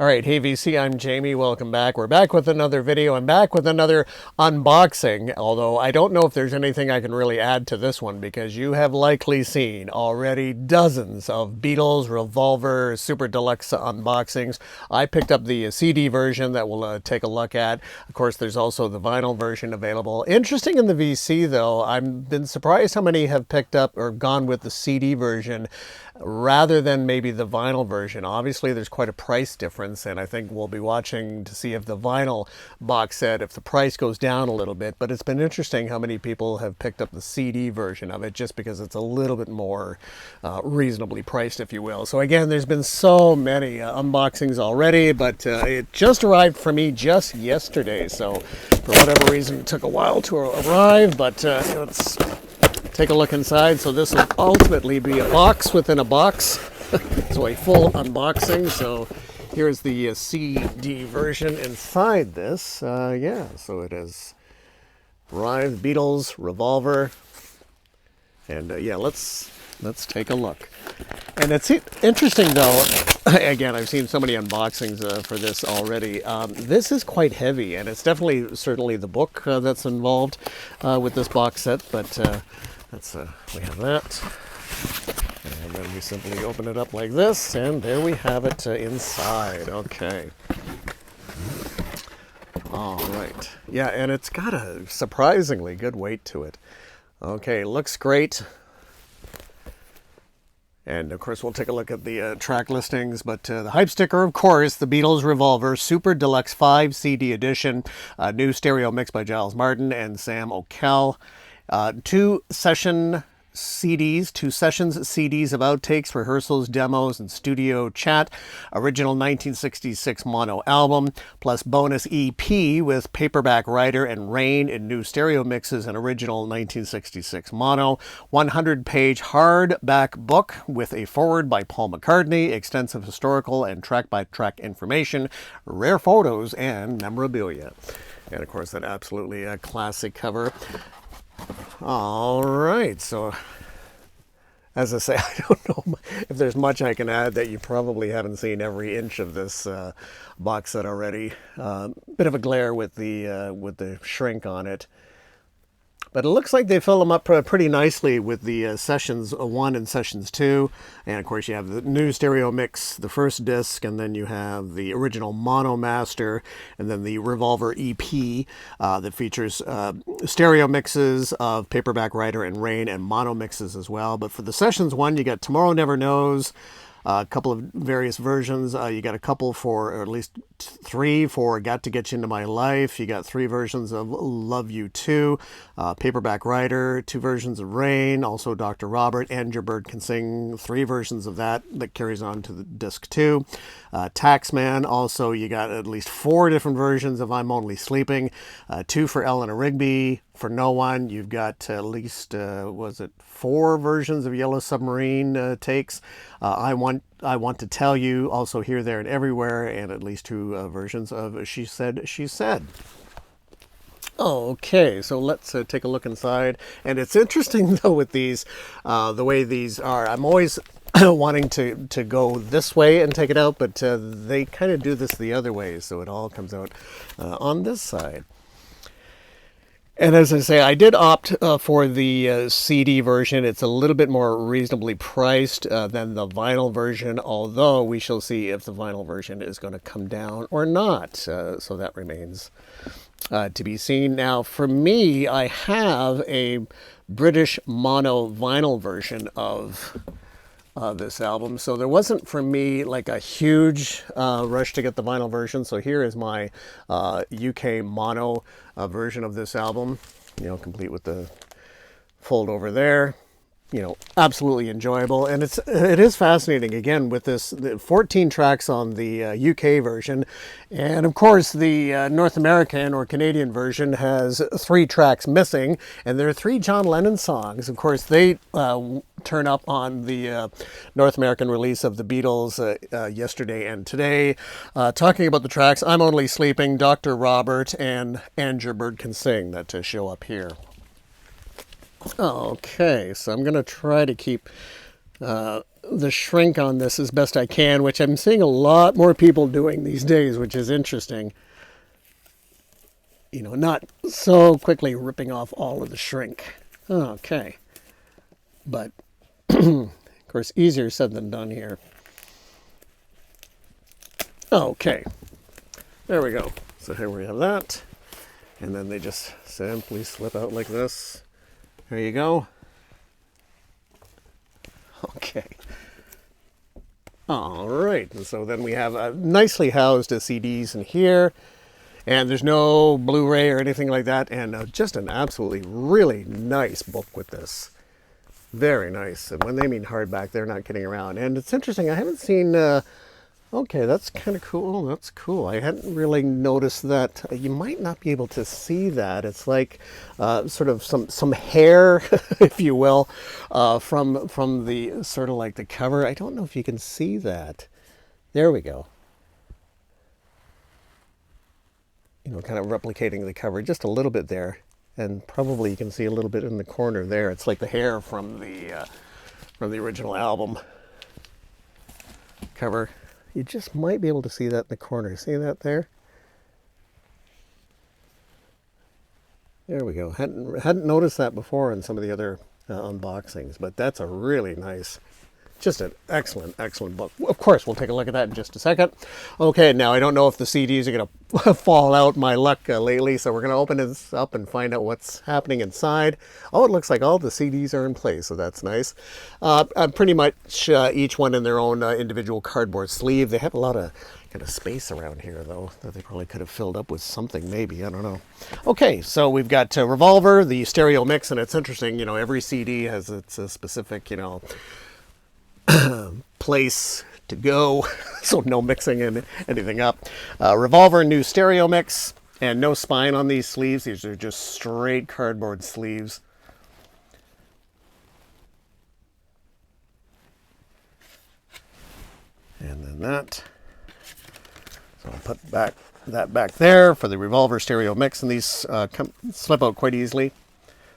All right, hey VC, I'm Jamie. Welcome back. We're back with another video. I'm back with another unboxing, although I don't know if there's anything I can really add to this one because you have likely seen already dozens of Beatles, Revolver, Super Deluxe unboxings. I picked up the CD version that we'll take a look at. Of course, there's also the vinyl version available. Interesting in the VC, though, I've been surprised how many have picked up or gone with the CD version rather than maybe the vinyl version. Obviously, there's quite a price difference, and I think we'll be watching to see if the vinyl box set, if the price goes down a little bit. But it's been interesting how many people have picked up the CD version of it just because it's a little bit more reasonably priced, if you will. So again, there's been so many unboxings already, but it just arrived for me just yesterday. So for whatever reason, it took a while to arrive, but let's take a look inside. So this will ultimately be a box within a box. So a full unboxing. So here's the CD version inside this. Yeah, so it has arrived. Beatles, Revolver, and yeah, let's take a look. And it's interesting though. Again, I've seen so many unboxings for this already. This is quite heavy, and it's certainly the book that's involved with this box set. But we have that. And then we simply open it up like this, and there we have it inside. Okay. All right. Yeah, and it's got a surprisingly good weight to it. Okay, looks great. And of course, we'll take a look at the track listings, but the hype sticker, of course, the Beatles Revolver Super Deluxe 5 CD edition, new stereo mix by Giles Martin and Sam O'Kell. Two sessions CDs of outtakes, rehearsals, demos, and studio chat. Original 1966 mono album, plus bonus EP with Paperback Writer and Rain in new stereo mixes and original 1966 mono. 100-page hardback book with a foreword by Paul McCartney, extensive historical and track-by-track information, rare photos, and memorabilia. And of course, that absolutely classic cover. All right, so as I say, I don't know if there's much I can add that you probably haven't seen every inch of this box set already. Bit of a glare with the shrink on it. But it looks like they fill them up pretty nicely with the Sessions 1 and Sessions 2. And of course you have the new stereo mix, the first disc, and then you have the original mono master, and then the Revolver EP that features stereo mixes of Paperback Writer and Rain and mono mixes as well. But for the Sessions 1, you got Tomorrow Never Knows, a couple of various versions. You got a couple for, or at least three for Got to Get You Into My Life. You got three versions of Love You Too, Paperback Writer, two versions of Rain, also Dr. Robert, and Your Bird Can Sing, three versions of that carries on to the disc 2. Taxman, also you got at least four different versions of I'm Only Sleeping, two for Eleanor Rigby. For No One, you've got at least, was it four versions of Yellow Submarine takes. I Want to Tell You, also Here, There, and Everywhere, and at least two versions of She Said, She Said. Okay, so let's take a look inside. And it's interesting, though, with these, the way these are. I'm always wanting to go this way and take it out, but they kind of do this the other way, so it all comes out on this side. And as I say, I did opt for the CD version. It's a little bit more reasonably priced than the vinyl version, although we shall see if the vinyl version is going to come down or not. So that remains to be seen. Now, for me, I have a British mono vinyl version of this album, so there wasn't for me like a huge rush to get the vinyl version. So here is my UK mono version of this album, complete with the fold over there. Absolutely enjoyable, and it is fascinating again with this 14 tracks on the UK version, and of course the North American or Canadian version has 3 tracks missing, and there are 3 John Lennon songs. Of course, they turn up on the North American release of the Beatles yesterday and today, talking about the tracks I'm Only Sleeping, Dr. Robert, and Your Bird Can Sing that show up here. Okay, so I'm going to try to keep the shrink on this as best I can, which I'm seeing a lot more people doing these days, which is interesting. You know, not so quickly ripping off all of the shrink. Okay. But, of course, easier said than done here. Okay. There we go. So here we have that. And then they just simply slip out like this. There you go. Okay. All right. And so then we have nicely housed CDs in here. And there's no Blu-ray or anything like that. And just an absolutely really nice book with this. Very nice. And when they mean hardback, they're not kidding around. And it's interesting. I haven't seen... okay, that's kind of cool. That's cool. I hadn't really noticed that. You might not be able to see that. It's like sort of some hair, if you will, from the sort of like the cover. I don't know if you can see that. There we go. You know, kind of replicating the cover just a little bit there. And probably you can see a little bit in the corner there. It's like the hair from the original album cover. You just might be able to see that in the corner. See that there? There we go. Hadn't noticed that before in some of the other unboxings, but that's a really nice, just an excellent, excellent book. Of course, we'll take a look at that in just a second. Okay, now I don't know if the CDs are going to fall out, my luck lately, so we're going to open this up and find out what's happening inside. Oh, it looks like all the CDs are in place, so that's nice. Pretty much each one in their own individual cardboard sleeve. They have a lot of kind of space around here, though, that they probably could have filled up with something, maybe. I don't know. Okay, so we've got Revolver, the stereo mix, and it's interesting, you know, every CD has its specific, you know, place to go, so no mixing anything up. Revolver new stereo mix, and no spine on these sleeves. These are just straight cardboard sleeves. And then that. So I'll put that back there for the Revolver stereo mix, and these slip out quite easily.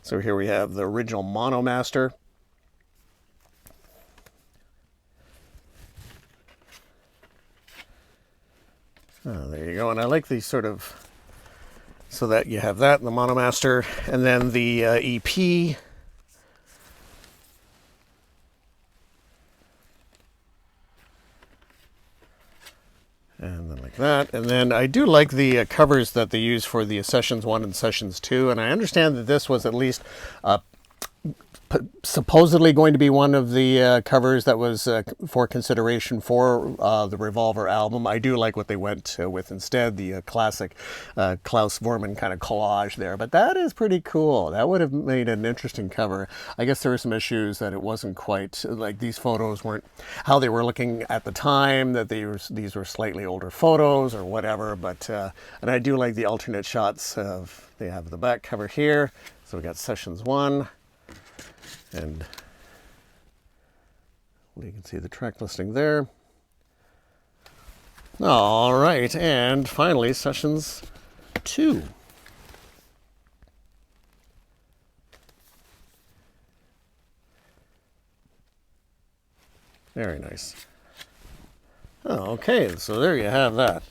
So here we have the original Mono Master. Oh, there you go. And I like these sort of, so that you have that in the Mono Master, and then the EP. And then like that. And then I do like the covers that they use for the Sessions 1 and Sessions 2. And I understand that this was at least supposedly going to be one of the covers that was for consideration for the Revolver album. I do like what they went with instead, the classic Klaus Vormann kind of collage there. But that is pretty cool. That would have made an interesting cover. I guess there were some issues that it wasn't quite, like these photos weren't how they were looking at the time, that these were slightly older photos or whatever. But and I do like the alternate shots of, they have the back cover here. So we got Sessions 1. And you can see the track listing there. All right, and finally, Sessions 2. Very nice. Oh, okay, so there you have that.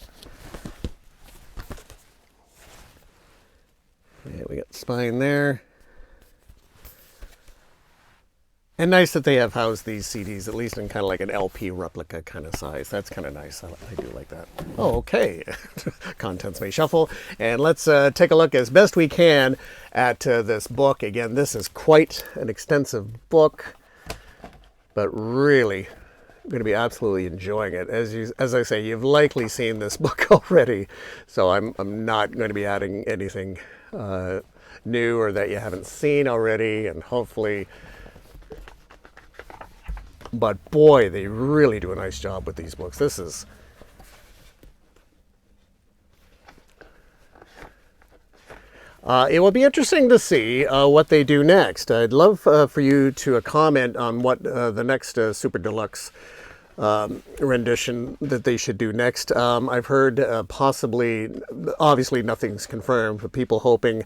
Yeah, we got the spine there. And nice that they have housed these CDs, at least in kind of like an LP replica kind of size. That's kind of nice. I do like that. Oh, okay. Contents may shuffle. And let's take a look as best we can at this book. Again, this is quite an extensive book, but really I'm going to be absolutely enjoying it. As I say, you've likely seen this book already, so I'm not going to be adding anything new or that you haven't seen already, and hopefully... But boy, they really do a nice job with these books. This is... it will be interesting to see what they do next. I'd love for you to comment on what the next Super Deluxe rendition that they should do next. I've heard possibly, obviously nothing's confirmed, but people hoping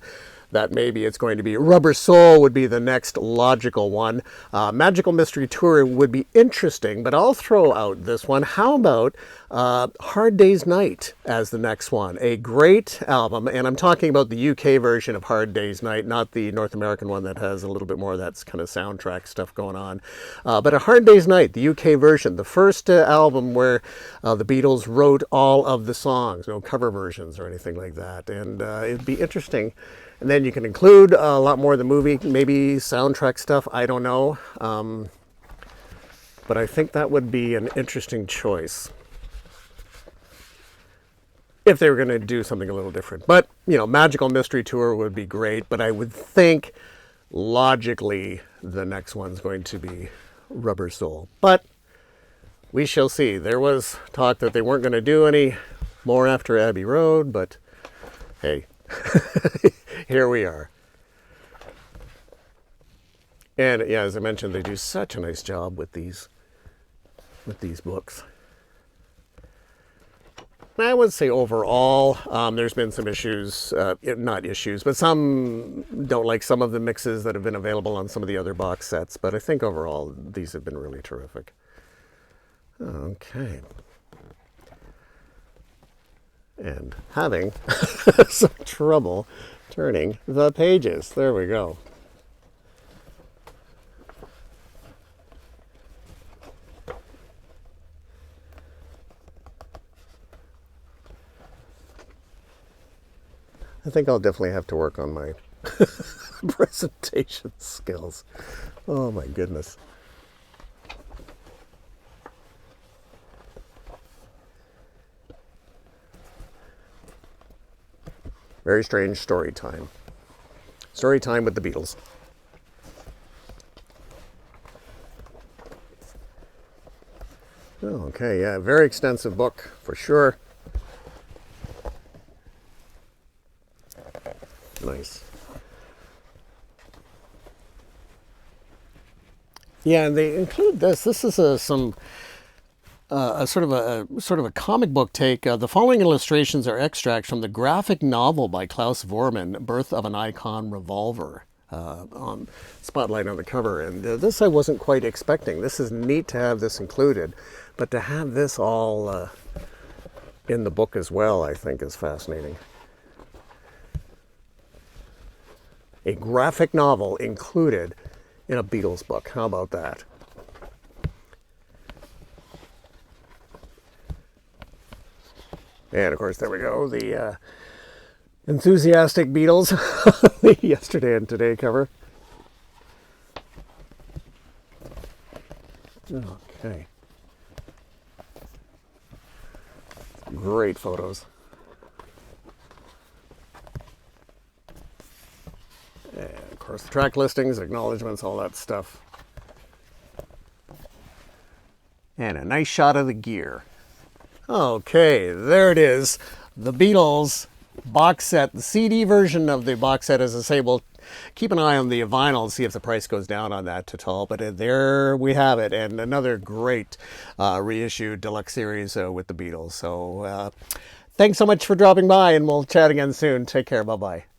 that maybe it's going to be Rubber Soul would be the next logical one. Magical Mystery Tour would be interesting, but I'll throw out this one. How about Hard Day's Night as the next one? A great album, and I'm talking about the UK version of Hard Day's Night, not the North American one that has a little bit more of that kind of soundtrack stuff going on. But A Hard Day's Night, the UK version, the first album where the Beatles wrote all of the songs, no cover versions or anything like that. And it'd be interesting. And then you can include a lot more of the movie, maybe soundtrack stuff, I don't know. But I think that would be an interesting choice if they were going to do something a little different. But, you know, Magical Mystery Tour would be great, but I would think logically the next one's going to be Rubber Soul. But we shall see. There was talk that they weren't going to do any more after Abbey Road, but hey, here we are. And yeah, as I mentioned, they do such a nice job with these books. I would say overall, there's been some issues, not issues, but some don't like some of the mixes that have been available on some of the other box sets. But I think overall, these have been really terrific. Okay. And having some trouble turning the pages. There we go. I think I'll definitely have to work on my presentation skills. Oh my goodness. Very strange story time. Story time with the Beatles. Okay, yeah, very extensive book for sure. Nice. Yeah, and they include this. This is a sort of a comic book take. The following illustrations are extracts from the graphic novel by Klaus Vormann, "Birth of an Icon Revolver." On spotlight on the cover, and this I wasn't quite expecting. This is neat to have this included, but to have this all in the book as well, I think is fascinating. A graphic novel included in a Beatles book. How about that? And of course, there we go. The enthusiastic Beatles, the Yesterday and Today cover. Okay. Great photos. And of course, the track listings, acknowledgements, all that stuff. And a nice shot of the gear. Okay, there it is. The Beatles box set, the CD version of the box set. As I say, we'll keep an eye on the vinyl, see if the price goes down on that at all. But there we have it, and another great reissued deluxe series with the Beatles. So thanks so much for dropping by, and we'll chat again soon. Take care. Bye-bye.